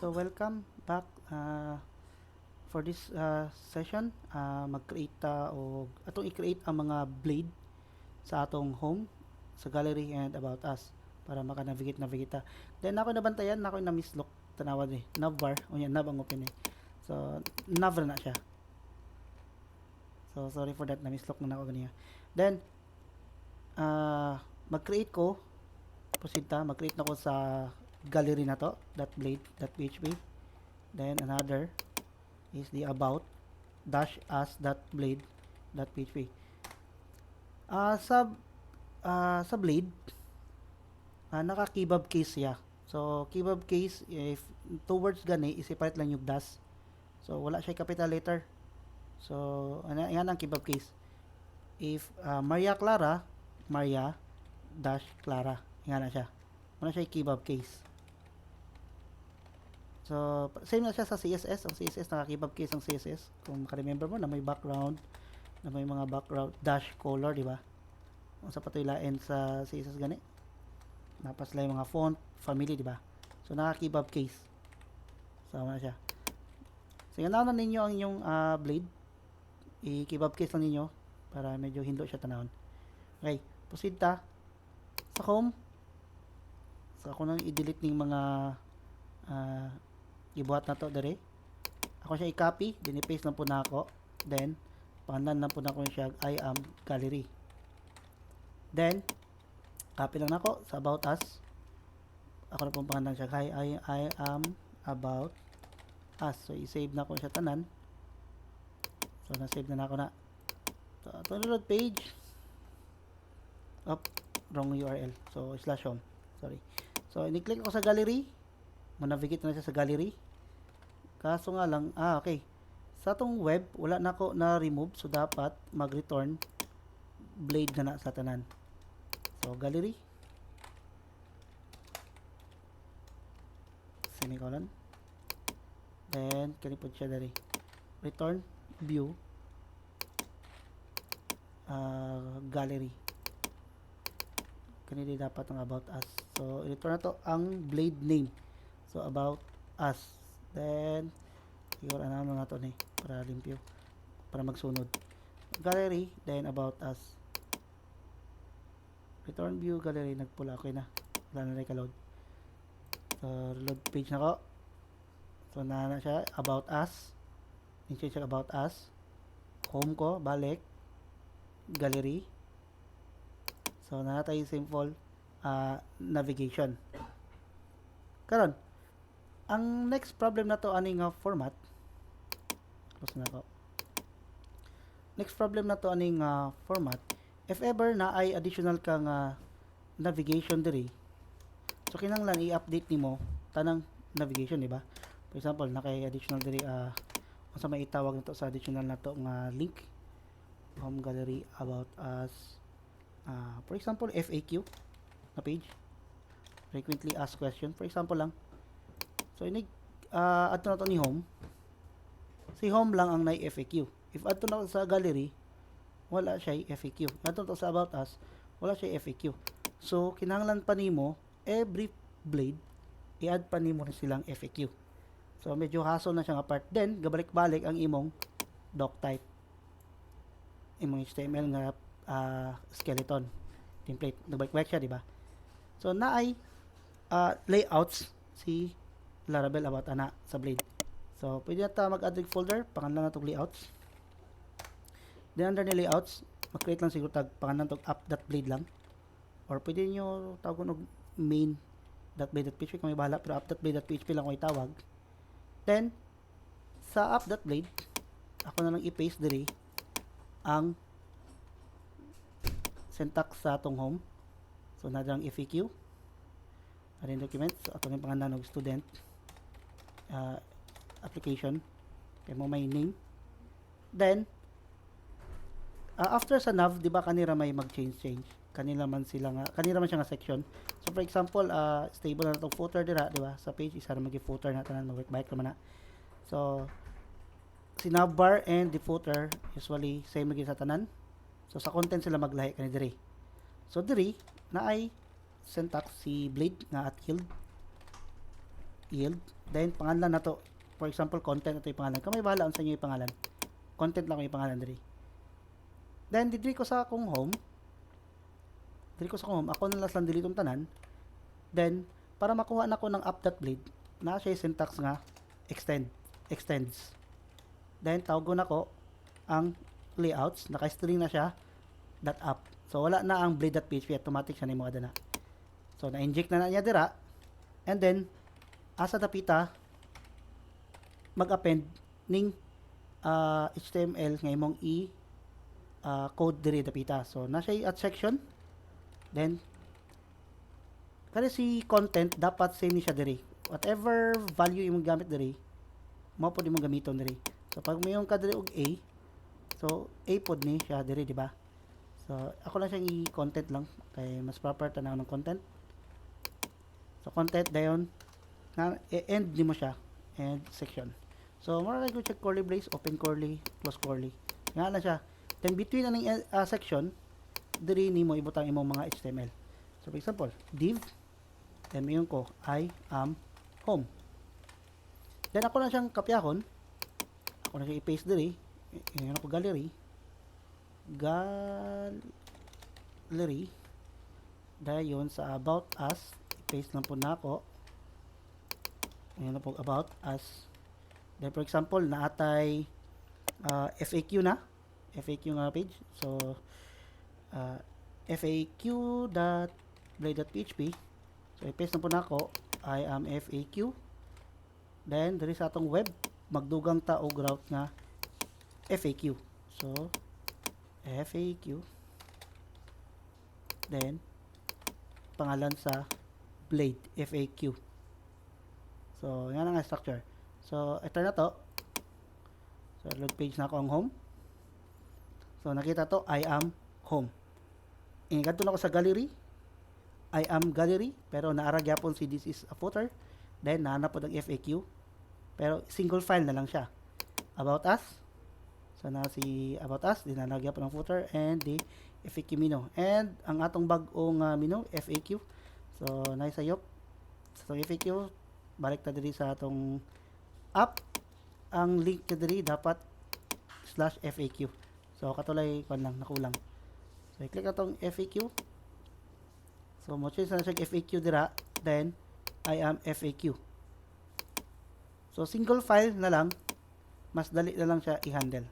So welcome back for this session. Mag-create o atong i-create ang mga blade sa atong home, sa gallery and about us para maka-navigate ta. Then ako nabantayan, ako na mislok tanawa ni navbar, unya nav ang open eh. So nav na siya. So sorry for that, na mislok na ako ganiya. Then mag-create ko, proceed ta, mag-create na ko sa gallery na to, .blade.php. Then another is the about dash us.blade.php. Sa blade, naka keybob case siya. So keybob case, if towards gani i-separate lang yung dash. So wala siya capital letter. So yan ang keybob case. If Maria Clara, Maria dash Clara, yan na siya. Wala siya keybob case. So, same na siya sa CSS. Ang CSS, nakakibab case ang CSS. Kung makaremember mo na may background, na may mga background dash color, di ba? Kung sa patuylain sa CSS gani. Napasla yung mga font, family, di ba? So, nakakibab case. So, na siya. So, yan na ninyo ang inyong blade. I-kibab case lang ninyo para medyo hindo siya tanawon. Okay, proceed ta. Sa home, so ako nang i-delete ng mga ibuhat na to dere. Ako siya i-copy, then i-paste lang po na ako. Then, pangalan lang po na ako siya, I am gallery. Then, copy lang na ako sa about us. Ako na pong pangalan siya, I am about us. So, i-save na ko siya tanan. So, na-save na ako na. So, ito reload page. Wrong URL. So, /home. Sorry. So, ini-click ako sa gallery. Manavigate na siya sa gallery. Kaso nga lang, okay. Sa itong web, wala na ako na-remove. So, dapat mag-return blade na sa tanan. So, gallery. Semicolon. Then, kanipod siya dari. Return view. Gallery. Kanili dapat ang about us. So, return na to ang blade name. So, about us. Then, siguro ano na to ni para limpyo. Para magsunod. Gallery, then about us. Return view, gallery. Nagpula. Okay na. Wala na rin ka-load. So, reload page na ko. So, na siya. About us. I-change siya about us. Home ko. Balik. Gallery. So, na tayo simple navigation. Karon, ang next problem na to aning format. Close na ako. Next problem na to aning format. If ever na ay additional kang navigation diri. So kinahanglan i-update nimo tanang navigation, di ba? For example, na kay additional diri unsa may itawag nito sa additional na to nga link. Home gallery about us. For example, FAQ na page. Frequently asked question. For example lang. So, ato na to ni home. Si home lang ang na-FAQ. If ato na sa gallery, wala siya FAQ. Ato na to sa about us, wala siya FAQ. So, kinahanglan pa nimo every blade, i-add pa nimo rin silang FAQ. So, medyo hassle na siyang apart. Then, gabalik-balik ang imong doc type. Imong HTML nga skeleton template. Nagbalik-balik siya, di ba? So, naay layouts si Laravel about ana sa blade. So, pwede na ta mag-add folder, pangalan na itong layouts. Then, under ni layouts, mag-create lang siguro tag pangalan itong app.blade lang. Or pwede nyo tawagon og main.blade.php kung may bahala, pero app.blade.php lang kung itawag. Then, sa app.blade, ako na lang i-paste diri ang syntax sa atong home. So, na ang FAQ. Arin documents. So, atong yung pangalan ng student. Application. Kaya mo may name. Then, after sa nav, di ba kanira may mag-change. Kanila man siya nga section. So, for example, stable na itong footer dira, di ba? Sa page, isa na mag-footer na tanan, mag-bike naman na. So, si navbar and the footer, usually, same lagi sa tanan. So, sa content sila maglahi kanina diri. So, diri, na ay syntax si blade nga at yield Then pangalan na to. For example, content ito yung pangalan. Kamay bahala sa inyo yung pangalan. Content lang yung pangalan diri. Then diri ko sa akong home. Ako na lang delete yung tanan. Then para makuha na ko ng app.blade, na siya syntax nga extends. Then tawagon ako ang layouts, naka-string na siya .app. So wala na ang blade.php, automatic siya nimo adana. So na-inject na niya dira. And then asa dapita mag-append ning HTML nga imong code diri dapita. So na siya at section. Then kada si content dapat same ni siya diri. Whatever value imong gamit diri, mao pud imong gamiton diri. So pag mayong ka diri og A, so A pod ni siya diri, di ba? So ako lang siyang i-content lang kay mas proper tanaw ng content. So content dayon na end ni mo siya, end section. So mura kay check curly brace, open curly, close curly. Nga na siya. Then between aning section, diri nimo ibutang imong mga HTML. So for example, div, then mayon ko I am home. Then ako na siyang kapyahon. Ako na siya i-paste diri. Ngayon ako gallery. Dayon sa about us, i-paste lang po na ako. Ngayon na po about us. Then for example, naatay FAQ na. FAQ nga page. So faq.blade.php. So i-paste lang po na ako. I am FAQ. Then diri sa atong web, magdugang ta og route nga FAQ. So FAQ. Then pangalan sa blade FAQ. So yan ang structure. So ito na to. So load page na ako ang home. So nakita to, I am home. Ingadto na ako sa gallery. I am gallery, pero naara gyapon si this is a footer. Then nahanap po ng FAQ. Pero single file na lang siya. About us. So na si about us, dinalagyan po ng footer and the FAQ menu. And ang atong bag-ong menu, FAQ. So naisayop sa itong FAQ, balik ta diri sa atong app. Ang link na diri dapat /FAQ. So katulay kon lang nakulang. So i-click atong FAQ. So mo choose na siya FAQ dira, then I am FAQ. So single file na lang, mas dali na lang siya i-handle.